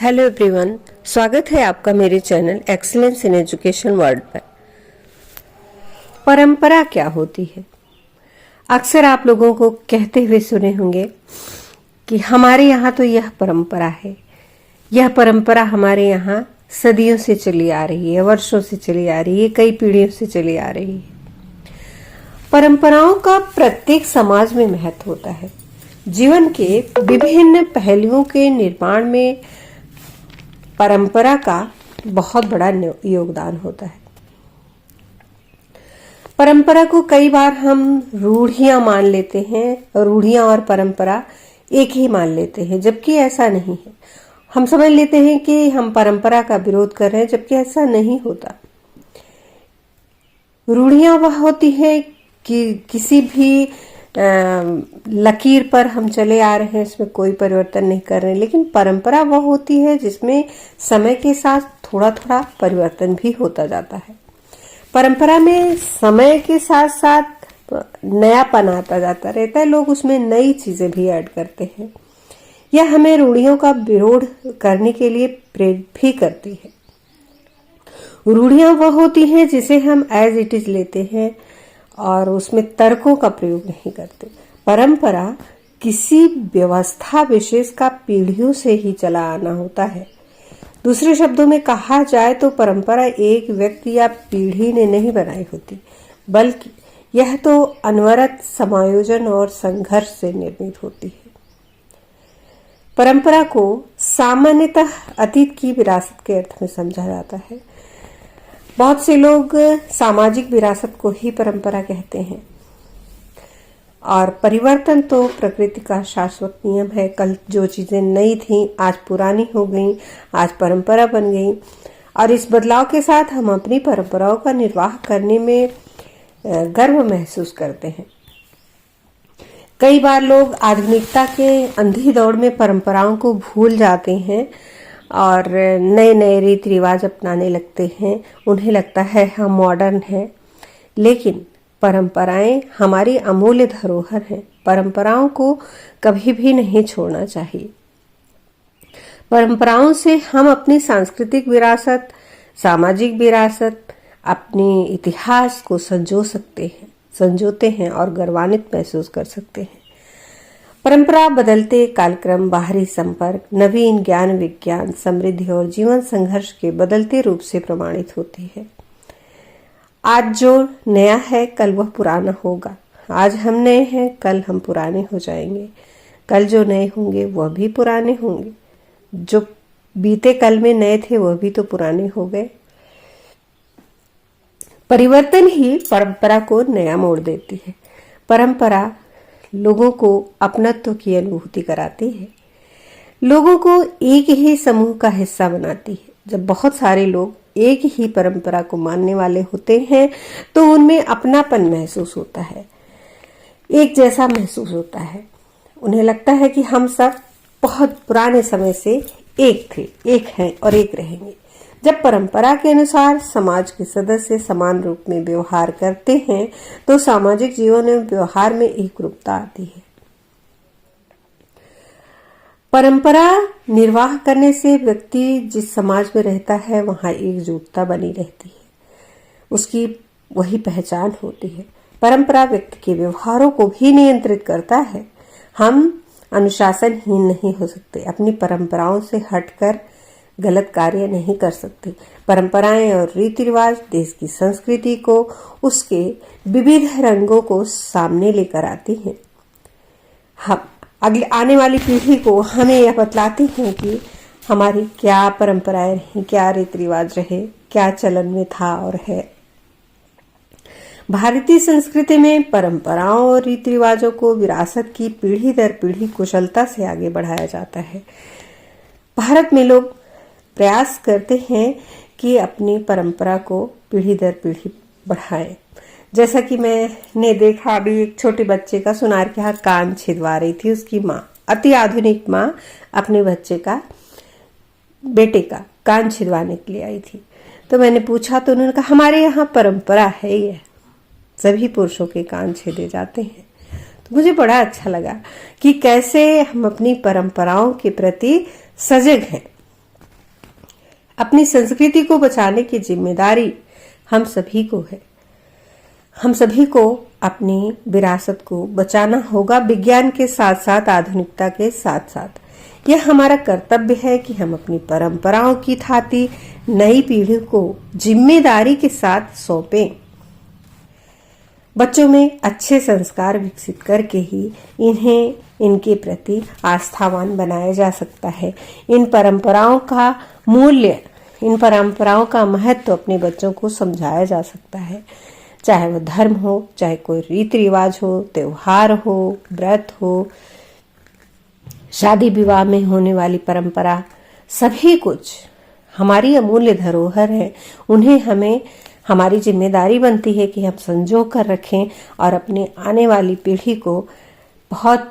Hello everyone, स्वागत है आपका मेरे channel excellence in education world पर। परंपरा क्या होती है? अक्सर आप लोगों को कहते हुए सुने होंगे कि हमारे यहाँ तो यह परंपरा है, यह परंपरा हमारे यहाँ सदियों से चली आ रही है, वर्षों से चली आ रही है, कई पीढ़ियों से चली आ रही है। परंपराओं का प्रत्येक समाज में महत्व होता है। जीवन के विभिन्न पहलुओं के निर्माण में परंपरा का बहुत बड़ा योगदान होता है। परंपरा को कई बार हम रूढ़ियां मान लेते हैं, रूढ़ियां और परंपरा एक ही मान लेते हैं, जबकि ऐसा नहीं है। हम समझ लेते हैं कि हम परंपरा का विरोध कर रहे हैं, जबकि ऐसा नहीं होता। रूढ़ियां वह होती है कि किसी भी लकीर पर हम चले आ रहे हैं, इसमें कोई परिवर्तन नहीं कर रहे हैं। लेकिन परंपरा वह होती है जिसमें समय के साथ थोड़ा थोड़ा परिवर्तन भी होता जाता है। परंपरा में समय के साथ साथ नयापन आता जाता रहता है, लोग उसमें नई चीजें भी ऐड करते हैं। यह हमें रूढ़ियों का विरोध करने के लिए प्रेरित भी करती है। रूढ़ियां वह होती हैं जिसे हम एज इट इज लेते हैं और उसमें तर्कों का प्रयोग नहीं करते। परंपरा किसी व्यवस्था विशेष का पीढ़ियों से ही चला आना होता है। दूसरे शब्दों में कहा जाए तो परंपरा एक व्यक्ति या पीढ़ी ने नहीं बनाई होती, बल्कि यह तो अनवरत समायोजन और संघर्ष से निर्मित होती है। परंपरा को सामान्यतः अतीत की विरासत के अर्थ में समझा जाता है। बहुत से लोग सामाजिक विरासत को ही परंपरा कहते हैं। और परिवर्तन तो प्रकृति का शाश्वत नियम है। कल जो चीजें नई थीं आज पुरानी हो गईं, आज परंपरा बन गईं, और इस बदलाव के साथ हम अपनी परंपराओं का निर्वाह करने में गर्व महसूस करते हैं। कई बार लोग आधुनिकता के अंधी दौड़ में परंपराओं को भूल जाते हैं और नए नए रीति रिवाज अपनाने लगते हैं। उन्हें लगता है हम मॉडर्न हैं, लेकिन परंपराएं हमारी अमूल्य धरोहर हैं। परंपराओं को कभी भी नहीं छोड़ना चाहिए। परंपराओं से हम अपनी सांस्कृतिक विरासत, सामाजिक विरासत, अपने इतिहास को संजोते हैं और गौरवान्वित महसूस कर सकते हैं। परंपरा बदलते कालक्रम, बाहरी संपर्क, नवीन ज्ञान विज्ञान, समृद्धि और जीवन संघर्ष के बदलते रूप से प्रमाणित होती है। आज जो नया है कल वह पुराना होगा। आज हम नए हैं कल हम पुराने हो जाएंगे। कल जो नए होंगे वह भी पुराने होंगे। जो बीते कल में नए थे वह भी तो पुराने हो गए। परिवर्तन ही परंपरा को नया मोड़ देती है। परंपरा लोगों को अपनत्व की अनुभूति कराती है, लोगों को एक ही समूह का हिस्सा बनाती है। जब बहुत सारे लोग एक ही परंपरा को मानने वाले होते हैं तो उनमें अपनापन महसूस होता है, एक जैसा महसूस होता है। उन्हें लगता है कि हम सब बहुत पुराने समय से एक थे, एक हैं और एक रहेंगे। जब परंपरा के अनुसार समाज के सदस्य समान रूप में व्यवहार करते हैं तो सामाजिक जीवन में व्यवहार में एकरूपता आती है। परंपरा निर्वाह करने से व्यक्ति जिस समाज में रहता है वहां एकजुटता बनी रहती है, उसकी वही पहचान होती है। परंपरा व्यक्ति के व्यवहारों को भी नियंत्रित करता है। हम अनुशासनहीन नहीं हो सकते, अपनी परंपराओं से हटकर गलत कार्य नहीं कर सकते। परंपराएं और रीति रिवाज देश की संस्कृति को, उसके विविध रंगों को सामने लेकर आती हैं। हम अगले आने वाली पीढ़ी को हमें यह बतलाती हैं कि हमारी क्या परंपराएं रही, क्या रीति रिवाज रहे, क्या चलन में था और है। भारतीय संस्कृति में परंपराओं और रीति रिवाजों को विरासत की पीढ़ी दर पीढ़ी कुशलता से आगे बढ़ाया जाता है। भारत में लोग प्रयास करते हैं कि अपनी परंपरा को पीढ़ी दर पीढ़ी बढ़ाएं। जैसा कि मैंने देखा, अभी एक छोटे बच्चे का सुनार के यहाँ कान छिदवा रही थी उसकी माँ, अति आधुनिक माँ अपने बेटे का कान छिदवाने के लिए आई थी। तो मैंने पूछा तो उन्होंने कहा हमारे यहाँ परंपरा है, यह सभी पुरुषों के कान छेदे जाते हैं। तो मुझे बड़ा अच्छा लगा कि कैसे हम अपनी परंपराओं के प्रति सजग हैं। अपनी संस्कृति को बचाने की जिम्मेदारी हम सभी को है। हम सभी को अपनी विरासत को बचाना होगा, विज्ञान के साथ साथ, आधुनिकता के साथ साथ। यह हमारा कर्तव्य है कि हम अपनी परंपराओं की थाती नई पीढ़ी को जिम्मेदारी के साथ सौंपें। बच्चों में अच्छे संस्कार विकसित करके ही इन्हें इनके प्रति आस्थावान बनाया जा सकता है। इन परंपराओं का मूल्य, इन परंपराओं का महत्व अपने बच्चों को समझाया जा सकता है, चाहे वह धर्म हो, चाहे कोई रीति रिवाज हो, त्योहार हो, व्रत हो, शादी विवाह में होने वाली परंपरा, सभी कुछ हमारी अमूल्य धरोहर है। उन्हें हमें, हमारी जिम्मेदारी बनती है कि हम संजो कर रखें और अपने आने वाली पीढ़ी को बहुत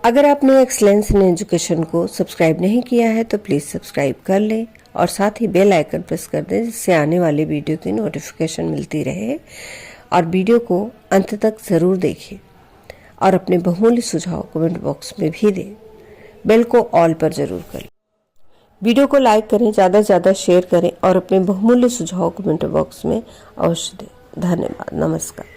अगर आपने एक्सलेंस इन एजुकेशन को सब्सक्राइब नहीं किया है तो प्लीज़ सब्सक्राइब कर लें और साथ ही बेल आइकन प्रेस कर दें, जिससे आने वाले वीडियो की नोटिफिकेशन मिलती रहे। और वीडियो को अंत तक ज़रूर देखें और अपने बहुमूल्य सुझाव कमेंट बॉक्स में भी दें। बेल को ऑल पर जरूर करें। वीडियो को लाइक करें, ज़्यादा से ज़्यादा शेयर करें और अपने बहुमूल्य सुझाव कमेंट बॉक्स में अवश्य दें। धन्यवाद। नमस्कार।